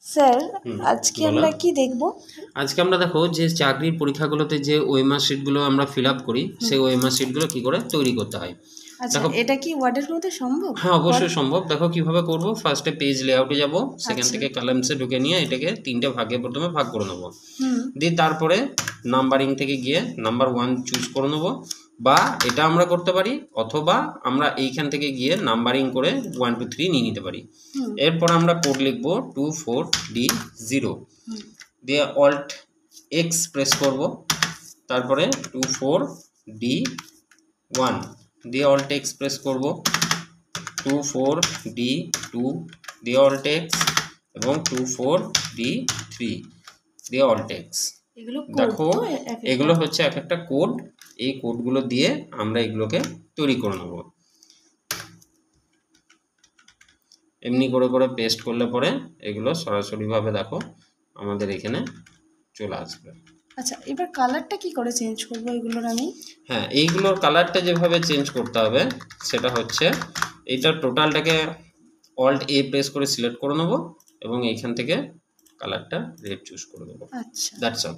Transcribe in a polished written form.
Sir আজকে আমরা কি দেখব? আজকে আমরা দেখো যে চাকরির পরীক্ষাগুলোতে যে ওএমআর শিটগুলো আমরা ফিল আপ করি সেই ওএমআর শিটগুলো কি করে তৈরি করতে হয়। আচ্ছা, এটা কি ওয়ার্ডের মধ্যে সম্ভব? হ্যাঁ, অবশ্যই সম্ভব। দেখো কিভাবে করব। ফার্স্টে পেজ লেআউটে যাব, সেখান থেকে কলামসে ঢুকে নিয়ে এটাকে তিনটে ভাগে প্রথমে ভাগ করে নেব। দিয়ে তারপরে নাম্বারিং থেকে গিয়ে নাম্বার 1 চুজ করে নেব, বা এটা আমরা করতে পারি, অথবা আমরা এইখান থেকে গিয়ে নাম্বারিং করে 1 2 3 নিয়ে নিতে পারি। এরপর আমরা কোড লিখব 24D0, দিয়ে অল্ট এক্স প্রেস করব, তারপরে 24D1 দিয়ে অল্ট এক্স প্রেস করব, 24D2 দিয়ে অল্ট এক্স, এবং 24D3 দিয়ে অল্ট এক্স। দেখো এগুলো হচ্ছে এক একটা কোড। এই কোডগুলো দিয়ে আমরা এগুলোকে তৈরি করে নেব। এমনি করে করে পেস্ট করলে পরে এগুলো সরাসরিভাবে দেখো আমাদের এখানে চলে আসবে। আচ্ছা, এবার কালারটা কি করে চেঞ্জ করব এগুলোর আমি? হ্যাঁ, এইগুলোর কালারটা যেভাবে চেঞ্জ করতে হবে সেটা হচ্ছে এইটা টোটালটাকে অল্ট এ প্রেস করে সিলেক্ট করে নেব এবং এইখান থেকে কালারটা রেড চুজ করে দেবো। আচ্ছা, দ্যাটস অল।